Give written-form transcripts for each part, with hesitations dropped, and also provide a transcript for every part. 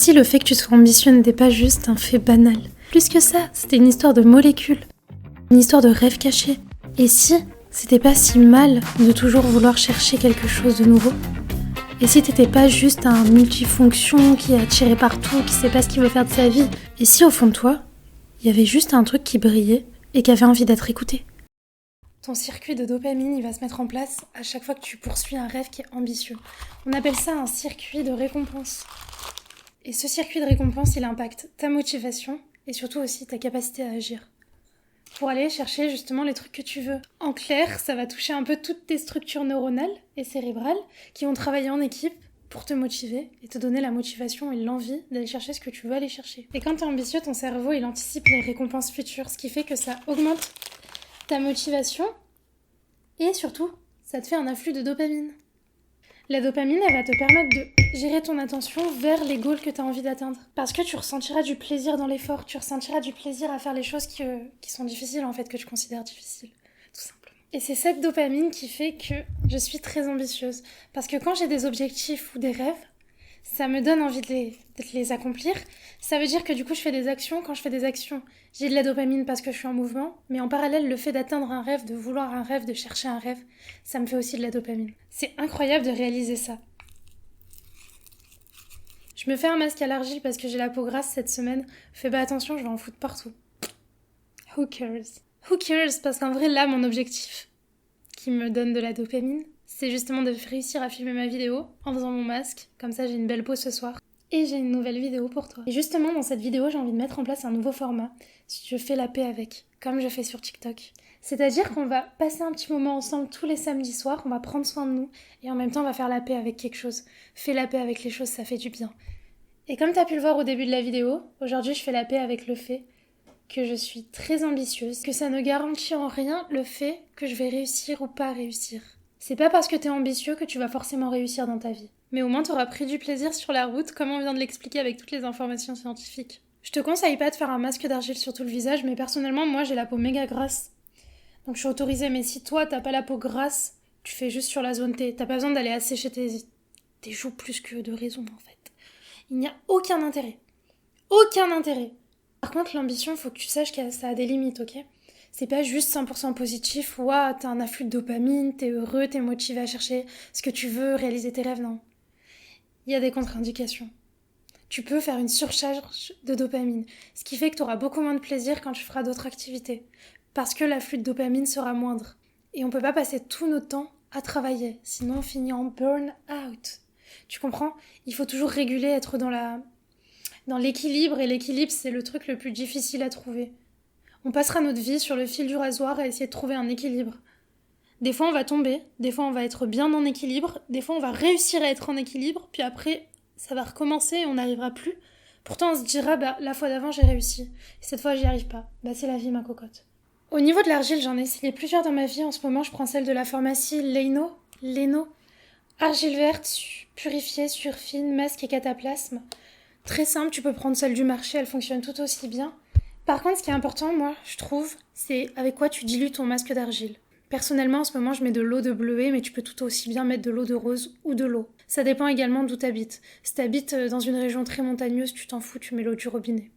Si le fait que tu sois ambitieux n'était pas juste un fait banal. Plus que ça, c'était une histoire de molécules, une histoire de rêves cachés. Et si c'était pas si mal de toujours vouloir chercher quelque chose de nouveau? Et si t'étais pas juste un multifonction qui est attiré partout, qui sait pas ce qu'il veut faire de sa vie? Et si au fond de toi, il y avait juste un truc qui brillait et qui avait envie d'être écouté? Ton circuit de dopamine, il va se mettre en place à chaque fois que tu poursuis un rêve qui est ambitieux. On appelle ça un circuit de récompense. Et ce circuit de récompense, il impacte ta motivation et surtout aussi ta capacité à agir. Pour aller chercher justement les trucs que tu veux. En clair, ça va toucher un peu toutes tes structures neuronales et cérébrales qui vont travailler en équipe pour te motiver et te donner la motivation et l'envie d'aller chercher ce que tu veux aller chercher. Et quand tu es ambitieux, ton cerveau, il anticipe les récompenses futures, ce qui fait que ça augmente ta motivation et surtout, ça te fait un afflux de dopamine. La dopamine, elle va te permettre de gérer ton attention vers les goals que tu as envie d'atteindre. Parce que tu ressentiras du plaisir dans l'effort, tu ressentiras du plaisir à faire les choses qui sont difficiles en fait, que tu considères difficiles, tout simplement. Et c'est cette dopamine qui fait que je suis très ambitieuse. Parce que quand j'ai des objectifs ou des rêves, ça me donne envie de les accomplir. Ça veut dire que du coup je fais des actions. Quand je fais des actions, j'ai de la dopamine parce que je suis en mouvement. Mais en parallèle, le fait d'atteindre un rêve, de vouloir un rêve, de chercher un rêve, ça me fait aussi de la dopamine. C'est incroyable de réaliser ça. Je me fais un masque à l'argile parce que j'ai la peau grasse cette semaine. Fais pas attention, je vais en foutre partout. Who cares? Who cares? Parce qu'en vrai, là, mon objectif qui me donne de la dopamine, c'est justement de réussir à filmer ma vidéo en faisant mon masque. Comme ça, j'ai une belle peau ce soir. Et j'ai une nouvelle vidéo pour toi. Et justement, dans cette vidéo, j'ai envie de mettre en place un nouveau format. Je fais la paix avec, comme je fais sur TikTok. C'est-à-dire qu'on va passer un petit moment ensemble tous les samedis soirs, on va prendre soin de nous, et en même temps, on va faire la paix avec quelque chose. Fais la paix avec les choses, ça fait du bien. Et comme tu as pu le voir au début de la vidéo, aujourd'hui, je fais la paix avec le fait que je suis très ambitieuse, que ça ne garantit en rien le fait que je vais réussir ou pas réussir. C'est pas parce que t'es ambitieux que tu vas forcément réussir dans ta vie. Mais au moins t'auras pris du plaisir sur la route, comme on vient de l'expliquer avec toutes les informations scientifiques. Je te conseille pas de faire un masque d'argile sur tout le visage, mais personnellement, moi j'ai la peau méga grasse. Donc je suis autorisée, mais si toi t'as pas la peau grasse, tu fais juste sur la zone T. T'as pas besoin d'aller assécher tes joues plus que de raison en fait. Il n'y a aucun intérêt. Aucun intérêt. Par contre, l'ambition, faut que tu saches que ça a des limites, ok? C'est pas juste 100% positif, ouah, t'as un afflux de dopamine, t'es heureux, t'es motivé à chercher ce que tu veux, réaliser tes rêves, non. Il y a des contre-indications. Tu peux faire une surcharge de dopamine, ce qui fait que t'auras beaucoup moins de plaisir quand tu feras d'autres activités, parce que l'afflux de dopamine sera moindre. Et on peut pas passer tout notre temps à travailler, sinon on finit en burn-out. Tu comprends? Il faut toujours réguler, être dans l'équilibre, et l'équilibre, c'est le truc le plus difficile à trouver. On passera notre vie sur le fil du rasoir à essayer de trouver un équilibre. Des fois, on va tomber, des fois, on va être bien en équilibre, des fois, on va réussir à être en équilibre, puis après, ça va recommencer et on n'arrivera plus. Pourtant, on se dira, la fois d'avant, j'ai réussi. Et cette fois, j'y arrive pas. C'est la vie, ma cocotte. Au niveau de l'argile, j'en ai essayé plusieurs dans ma vie. En ce moment, je prends celle de la pharmacie Leno. Argile verte, purifiée, surfine, masque et cataplasme. Très simple, tu peux prendre celle du marché, elle fonctionne tout aussi bien. Par contre, ce qui est important, moi, je trouve, c'est avec quoi tu dilues ton masque d'argile. Personnellement, en ce moment, je mets de l'eau de bleuet, mais tu peux tout aussi bien mettre de l'eau de rose ou de l'eau. Ça dépend également d'où t'habites. Si t'habites dans une région très montagneuse, tu t'en fous, tu mets l'eau du robinet.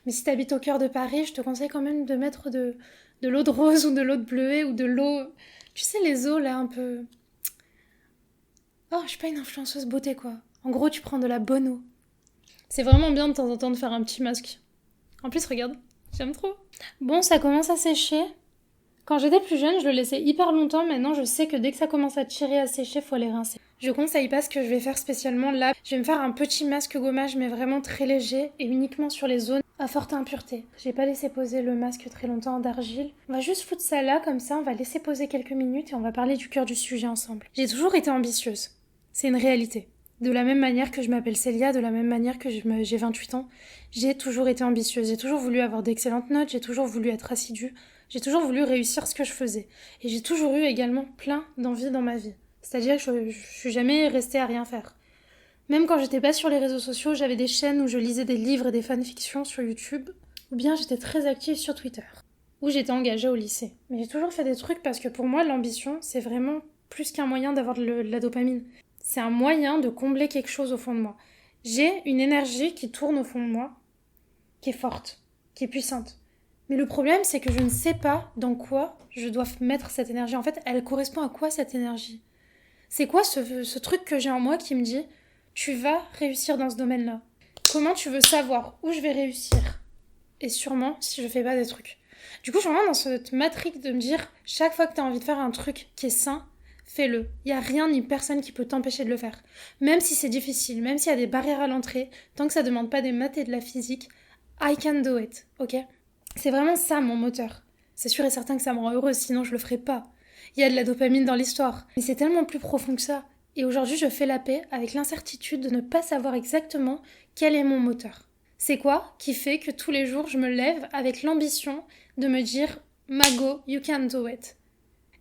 Mais si t'habites au cœur de Paris, je te conseille quand même de mettre de l'eau de rose ou de l'eau de bleuet ou de l'eau... Tu sais, les eaux, là, un peu... Oh, je suis pas une influenceuse beauté, quoi. En gros, tu prends de la bonne eau. C'est vraiment bien de temps en temps de faire un petit masque. En plus, regarde, j'aime trop. Bon, ça commence à sécher. Quand j'étais plus jeune, je le laissais hyper longtemps. Maintenant, je sais que dès que ça commence à tirer, à sécher, faut les rincer. Je conseille pas ce que je vais faire spécialement là. Je vais me faire un petit masque gommage, mais vraiment très léger et uniquement sur les zones à forte impureté. J'ai pas laissé poser le masque très longtemps d'argile. On va juste foutre ça là, comme ça, on va laisser poser quelques minutes et on va parler du cœur du sujet ensemble. J'ai toujours été ambitieuse. C'est une réalité. De la même manière que je m'appelle Célia, de la même manière que j'ai 28 ans, j'ai toujours été ambitieuse. J'ai toujours voulu avoir d'excellentes notes, j'ai toujours voulu être assidue, j'ai toujours voulu réussir ce que je faisais. Et j'ai toujours eu également plein d'envies dans ma vie. C'est-à-dire que je suis jamais restée à rien faire. Même quand j'étais pas sur les réseaux sociaux, j'avais des chaînes où je lisais des livres et des fanfictions sur YouTube, ou bien j'étais très active sur Twitter, où j'étais engagée au lycée. Mais j'ai toujours fait des trucs parce que pour moi, l'ambition, c'est vraiment plus qu'un moyen d'avoir de la dopamine. C'est un moyen de combler quelque chose au fond de moi. J'ai une énergie qui tourne au fond de moi, qui est forte, qui est puissante. Mais le problème, c'est que je ne sais pas dans quoi je dois mettre cette énergie. En fait, elle correspond à quoi cette énergie? C'est quoi ce truc que j'ai en moi qui me dit tu vas réussir dans ce domaine-là? Comment tu veux savoir où je vais réussir? Et sûrement si je fais pas des trucs. Du coup, je suis vraiment dans cette matrix de me dire chaque fois que tu as envie de faire un truc qui est sain, fais-le. Il n'y a rien ni personne qui peut t'empêcher de le faire. Même si c'est difficile, même s'il y a des barrières à l'entrée, tant que ça demande pas des maths et de la physique, I can do it, ok? C'est vraiment ça mon moteur. C'est sûr et certain que ça me rend heureuse, sinon je le ferais pas. Il y a de la dopamine dans l'histoire, mais c'est tellement plus profond que ça. Et aujourd'hui, je fais la paix avec l'incertitude de ne pas savoir exactement quel est mon moteur. C'est quoi qui fait que tous les jours, je me lève avec l'ambition de me dire « Mago, you can do it ».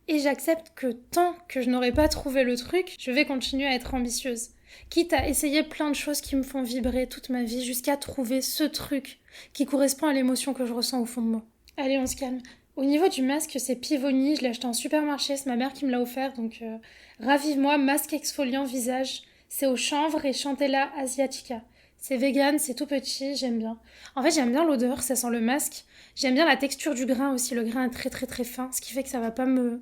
Et j'accepte que tant que je n'aurai pas trouvé le truc, je vais continuer à être ambitieuse. Quitte à essayer plein de choses qui me font vibrer toute ma vie jusqu'à trouver ce truc qui correspond à l'émotion que je ressens au fond de moi. Allez, on se calme. Au niveau du masque, c'est Pivoni, je l'ai acheté en supermarché, c'est ma mère qui me l'a offert, donc ravive-moi, masque exfoliant visage. C'est au chanvre et Chantella asiatica. C'est vegan, c'est tout petit, j'aime bien. En fait, j'aime bien l'odeur, ça sent le masque. J'aime bien la texture du grain aussi, le grain est très très très fin, ce qui fait que ça va pas me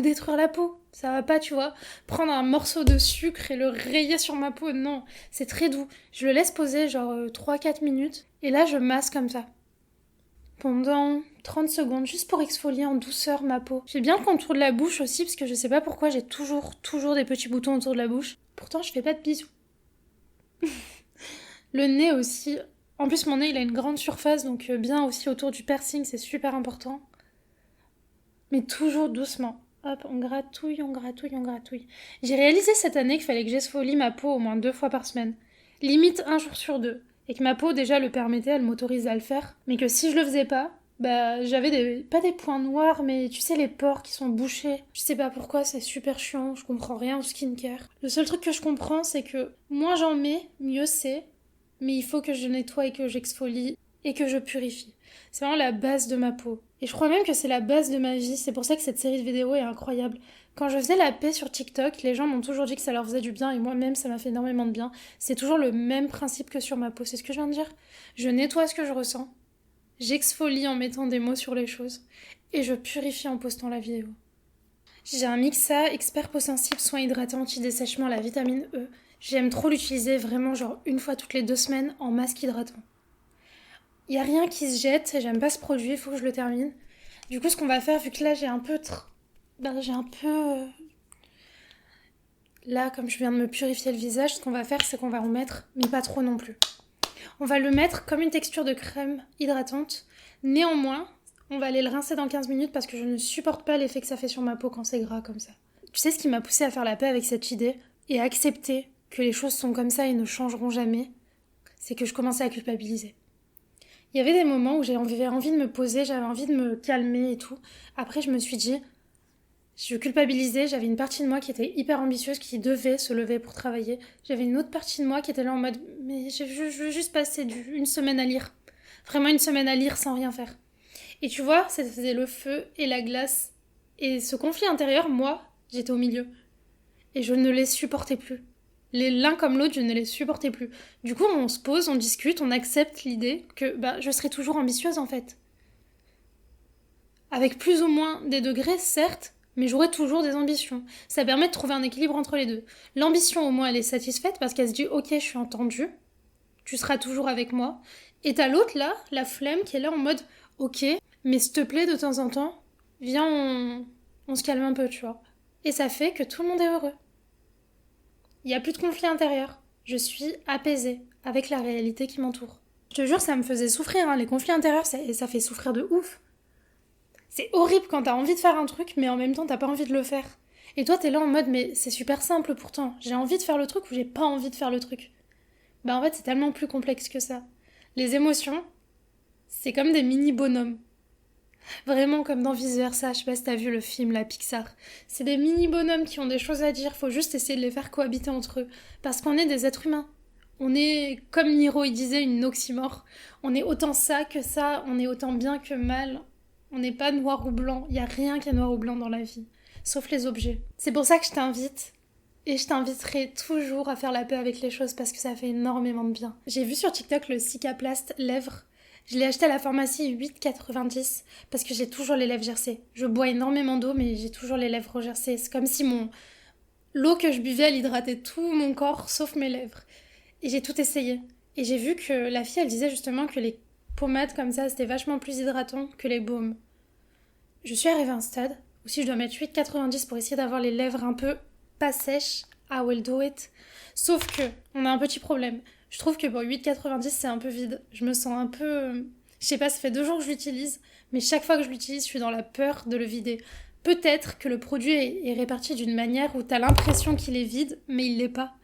détruire la peau. Ça va pas, tu vois, prendre un morceau de sucre et le rayer sur ma peau. Non, c'est très doux. Je le laisse poser genre 3-4 minutes et là je masse comme ça. Pendant 30 secondes, juste pour exfolier en douceur ma peau. J'ai bien le contour de la bouche aussi parce que je sais pas pourquoi j'ai toujours des petits boutons autour de la bouche. Pourtant, je fais pas de bisous. Le nez aussi. En plus, mon nez il a une grande surface donc bien aussi autour du piercing, c'est super important. Mais toujours doucement. Hop, on gratouille, on gratouille, on gratouille. J'ai réalisé cette année qu'il fallait que j'exfolie ma peau au moins 2 fois par semaine. Limite 1 jour sur 2. Et que ma peau déjà le permettait, elle m'autorisait à le faire. Mais que si je le faisais pas, bah j'avais pas des points noirs, mais tu sais les pores qui sont bouchés. Je sais pas pourquoi, c'est super chiant, je comprends rien au skincare. Le seul truc que je comprends, c'est que moins j'en mets, mieux c'est. Mais il faut que je nettoie et que j'exfolie et que je purifie. C'est vraiment la base de ma peau. Et je crois même que c'est la base de ma vie. C'est pour ça que cette série de vidéos est incroyable. Quand je faisais la paix sur TikTok, les gens m'ont toujours dit que ça leur faisait du bien et moi-même ça m'a fait énormément de bien. C'est toujours le même principe que sur ma peau, c'est ce que je viens de dire. Je nettoie ce que je ressens, j'exfolie en mettant des mots sur les choses et je purifie en postant la vidéo. J'ai un Mixa Expert Peau Sensible Soin Hydratant Anti-Dessèchement à la vitamine E. J'aime trop l'utiliser vraiment genre une fois toutes les 2 semaines en masque hydratant. Il n'y a rien qui se jette, j'aime pas ce produit, il faut que je le termine. Du coup, ce qu'on va faire, vu que là j'ai un peu... Là, comme je viens de me purifier le visage, ce qu'on va faire, c'est qu'on va en mettre, mais pas trop non plus. On va le mettre comme une texture de crème hydratante. Néanmoins, on va aller le rincer dans 15 minutes parce que je ne supporte pas l'effet que ça fait sur ma peau quand c'est gras comme ça. Tu sais ce qui m'a poussée à faire la paix avec cette idée et à accepter que les choses sont comme ça et ne changeront jamais, c'est que je commençais à culpabiliser. Il y avait des moments où j'avais envie de me poser, j'avais envie de me calmer et tout. Après, je me suis dit, je culpabilisais, j'avais une partie de moi qui était hyper ambitieuse, qui devait se lever pour travailler. J'avais une autre partie de moi qui était là en mode, mais je veux juste passer une semaine à lire. Vraiment une semaine à lire sans rien faire. Et tu vois, c'était le feu et la glace. Et ce conflit intérieur, moi, j'étais au milieu. Et je ne les supportais plus. L'un comme l'autre, je ne les supportais plus. Du coup, on se pose, on discute, on accepte l'idée que je serai toujours ambitieuse en fait. Avec plus ou moins des degrés, certes, mais j'aurai toujours des ambitions. Ça permet de trouver un équilibre entre les deux. L'ambition, au moins, elle est satisfaite parce qu'elle se dit « Ok, je suis entendue, tu seras toujours avec moi. » Et t'as l'autre là, la flemme, qui est là en mode « Ok, mais s'il te plaît, de temps en temps, viens, on se calme un peu, tu vois. » Et ça fait que tout le monde est heureux. Il n'y a plus de conflit intérieur. Je suis apaisée avec la réalité qui m'entoure. Je te jure, ça me faisait souffrir, hein. Les conflits intérieurs, ça fait souffrir de ouf. C'est horrible quand t'as envie de faire un truc, mais en même temps, t'as pas envie de le faire. Et toi, t'es là en mode, mais c'est super simple pourtant. J'ai envie de faire le truc ou j'ai pas envie de faire le truc. En fait, c'est tellement plus complexe que ça. Les émotions, c'est comme des mini-bonhommes. Vraiment comme dans Vice Versa, je sais pas si t'as vu le film, la Pixar. C'est des mini-bonhommes qui ont des choses à dire, faut juste essayer de les faire cohabiter entre eux. Parce qu'on est des êtres humains. On est, comme Niro il disait, une oxymore. On est autant ça que ça, on est autant bien que mal. On n'est pas noir ou blanc, il y a rien qui est noir ou blanc dans la vie. Sauf les objets. C'est pour ça que je t'invite Et je t'inviterai toujours à faire la paix avec les choses parce que ça fait énormément de bien. J'ai vu sur TikTok le Cicaplast lèvres. Je l'ai acheté à la pharmacie 8,90 parce que j'ai toujours les lèvres gercées. Je bois énormément d'eau mais j'ai toujours les lèvres gercées. C'est comme si l'eau que je buvais elle hydratait tout mon corps sauf mes lèvres. Et j'ai tout essayé. Et j'ai vu que la fille elle disait justement que les pommades comme ça c'était vachement plus hydratant que les baumes. Je suis arrivée à un stade où si je dois mettre 8,90 pour essayer d'avoir les lèvres un peu pas sèche, I will do it. Sauf que, on a un petit problème. Je trouve que pour 8,90 c'est un peu vide. Je me sens un peu... Je sais pas, ça fait 2 jours que je l'utilise, mais chaque fois que je l'utilise, je suis dans la peur de le vider. Peut-être que le produit est réparti d'une manière où t'as l'impression qu'il est vide, mais il l'est pas.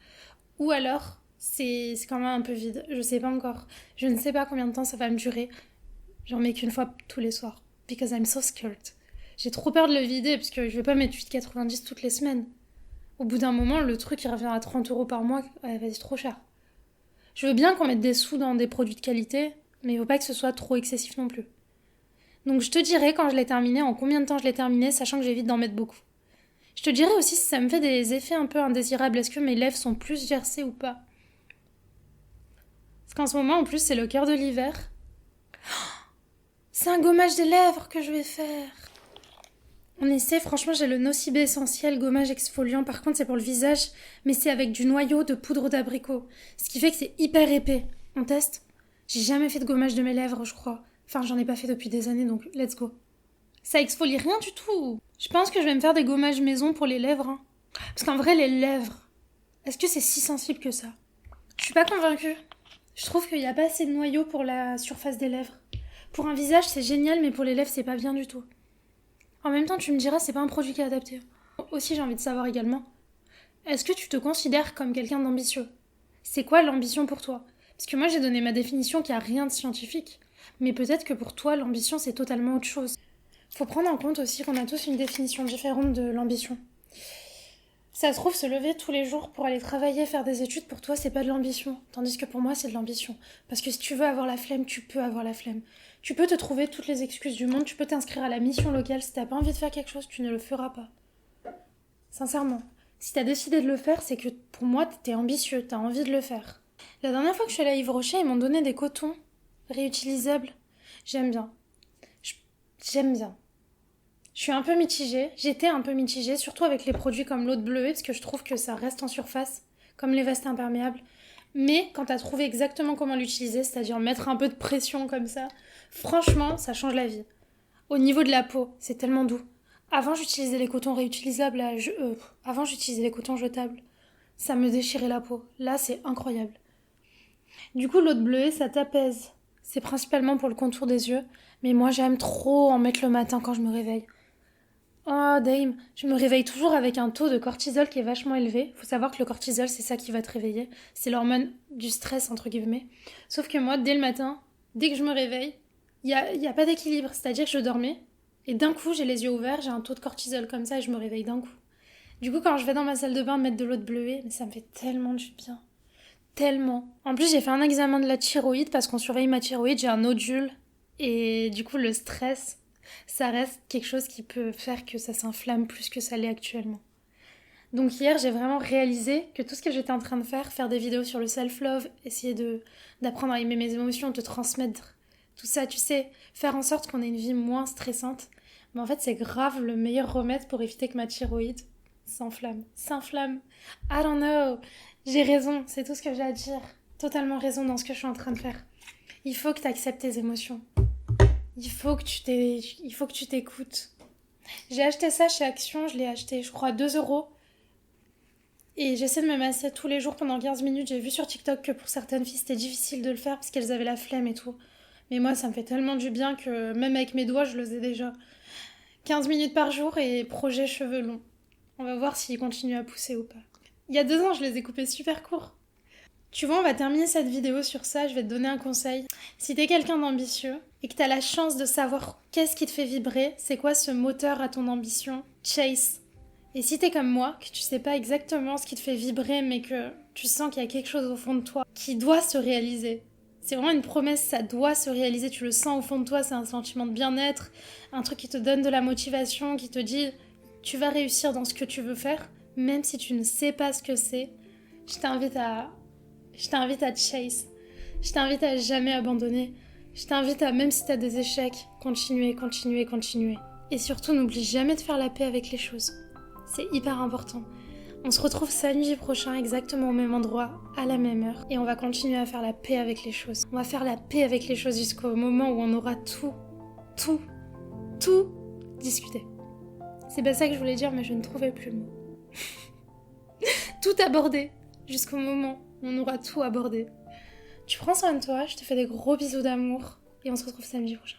Ou alors, c'est quand même un peu vide. Je sais pas encore. Je ne sais pas combien de temps ça va me durer. J'en mets qu'une fois tous les soirs. Because I'm so scared. J'ai trop peur de le vider, parce que je vais pas mettre 8,90 toutes les semaines. Au bout d'un moment, le truc il revient à 30 € par mois, c'est trop cher. Je veux bien qu'on mette des sous dans des produits de qualité, mais il faut pas que ce soit trop excessif non plus. Donc je te dirai quand je l'ai terminé, en combien de temps je l'ai terminé, sachant que j'évite d'en mettre beaucoup. Je te dirai aussi si ça me fait des effets un peu indésirables, est-ce que mes lèvres sont plus gercées ou pas. Parce qu'en ce moment, en plus, c'est le cœur de l'hiver. C'est un gommage des lèvres que je vais faire. On essaie, franchement, j'ai le Nocibé essentiel gommage exfoliant. Par contre, c'est pour le visage, mais c'est avec du noyau de poudre d'abricot. Ce qui fait que c'est hyper épais. On teste. J'ai jamais fait de gommage de mes lèvres, je crois. Enfin, j'en ai pas fait depuis des années, donc let's go. Ça exfolie rien du tout. Je pense que je vais me faire des gommages maison pour les lèvres. Hein. Parce qu'en vrai, les lèvres, est-ce que c'est si sensible que ça? Je suis pas convaincue. Je trouve qu'il n'y a pas assez de noyau pour la surface des lèvres. Pour un visage, c'est génial, mais pour les lèvres, c'est pas bien du tout. En même temps, tu me diras, c'est pas un produit qui est adapté. Aussi, j'ai envie de savoir également, est-ce que tu te considères comme quelqu'un d'ambitieux? C'est quoi l'ambition pour toi? Parce que moi, j'ai donné ma définition qui a rien de scientifique. Mais peut-être que pour toi, l'ambition, c'est totalement autre chose. Faut prendre en compte aussi qu'on a tous une définition différente de l'ambition. Ça se trouve, se lever tous les jours pour aller travailler, faire des études, pour toi, c'est pas de l'ambition. Tandis que pour moi, c'est de l'ambition. Parce que si tu veux avoir la flemme, tu peux avoir la flemme. Tu peux te trouver toutes les excuses du monde, tu peux t'inscrire à la mission locale. Si t'as pas envie de faire quelque chose, tu ne le feras pas. Sincèrement. Si t'as décidé de le faire, c'est que pour moi, t'es ambitieux, t'as envie de le faire. La dernière fois que je suis allée à Yves Rocher, ils m'ont donné des cotons réutilisables. J'aime bien. J'aime bien. Je suis un peu mitigée, j'étais un peu mitigée, surtout avec les produits comme l'eau de bleuet, parce que je trouve que ça reste en surface, comme les vestes imperméables. Mais quand t'as trouvé exactement comment l'utiliser, c'est-à-dire mettre un peu de pression comme ça, franchement, ça change la vie. Au niveau de la peau, c'est tellement doux. Avant, j'utilisais les cotons réutilisables, avant, j'utilisais les cotons jetables. Ça me déchirait la peau. Là, c'est incroyable. Du coup, l'eau de bleuet, ça t'apaise. C'est principalement pour le contour des yeux, mais moi, j'aime trop en mettre le matin quand je me réveille. Oh, Dame, je me réveille toujours avec un taux de cortisol qui est vachement élevé. Faut savoir que le cortisol, c'est ça qui va te réveiller. C'est l'hormone du stress, entre guillemets. Sauf que moi, dès le matin, dès que je me réveille, y a pas d'équilibre. C'est-à-dire que je dormais, et d'un coup, j'ai les yeux ouverts, j'ai un taux de cortisol comme ça, et je me réveille d'un coup. Du coup, quand je vais dans ma salle de bain mettre de l'eau de bleuet, mais ça me fait tellement du bien. Tellement. En plus, j'ai fait un examen de la thyroïde parce qu'on surveille ma thyroïde, j'ai un nodule. Et du coup, le stress, ça reste quelque chose qui peut faire que ça s'inflamme plus que ça l'est actuellement. Donc hier, j'ai vraiment réalisé que tout ce que j'étais en train de faire des vidéos sur le self-love, essayer d'apprendre à aimer mes émotions, de transmettre tout ça, tu sais, faire en sorte qu'on ait une vie moins stressante, mais en fait, c'est grave le meilleur remède pour éviter que ma thyroïde s'enflamme. S'inflamme. I don't know. J'ai raison, c'est tout ce que j'ai à dire. Totalement raison dans ce que je suis en train de faire. Il faut que tu acceptes tes émotions. Il faut que tu t'écoutes. J'ai acheté ça chez Action, je l'ai acheté, je crois, 2 €. Et j'essaie de me masser tous les jours pendant 15 minutes. J'ai vu sur TikTok que pour certaines filles, c'était difficile de le faire parce qu'elles avaient la flemme et tout. Mais moi, ça me fait tellement du bien que même avec mes doigts, je le faisais déjà. 15 minutes par jour et projet cheveux longs. On va voir s'ils continuent à pousser ou pas. Il y a 2 ans, je les ai coupés super courts. Tu vois, on va terminer cette vidéo sur ça. Je vais te donner un conseil. Si t'es quelqu'un d'ambitieux et que t'as la chance de savoir qu'est-ce qui te fait vibrer, c'est quoi ce moteur à ton ambition, chase. Et si t'es comme moi, que tu sais pas exactement ce qui te fait vibrer, mais que tu sens qu'il y a quelque chose au fond de toi qui doit se réaliser. C'est vraiment une promesse, ça doit se réaliser, tu le sens au fond de toi, c'est un sentiment de bien-être, un truc qui te donne de la motivation, qui te dit tu vas réussir dans ce que tu veux faire, même si tu ne sais pas ce que c'est, je t'invite à chase. Je t'invite à jamais abandonner. Je t'invite à, même si t'as des échecs, continuer. Et surtout, n'oublie jamais de faire la paix avec les choses. C'est hyper important. On se retrouve samedi prochain, exactement au même endroit, à la même heure. Et on va continuer à faire la paix avec les choses. On va faire la paix avec les choses jusqu'au moment où on aura tout discuté. C'est pas ça que je voulais dire, mais je ne trouvais plus le mot. Tout abordé, jusqu'au moment où on aura tout abordé. Tu prends soin de toi, je te fais des gros bisous d'amour, et on se retrouve samedi prochain.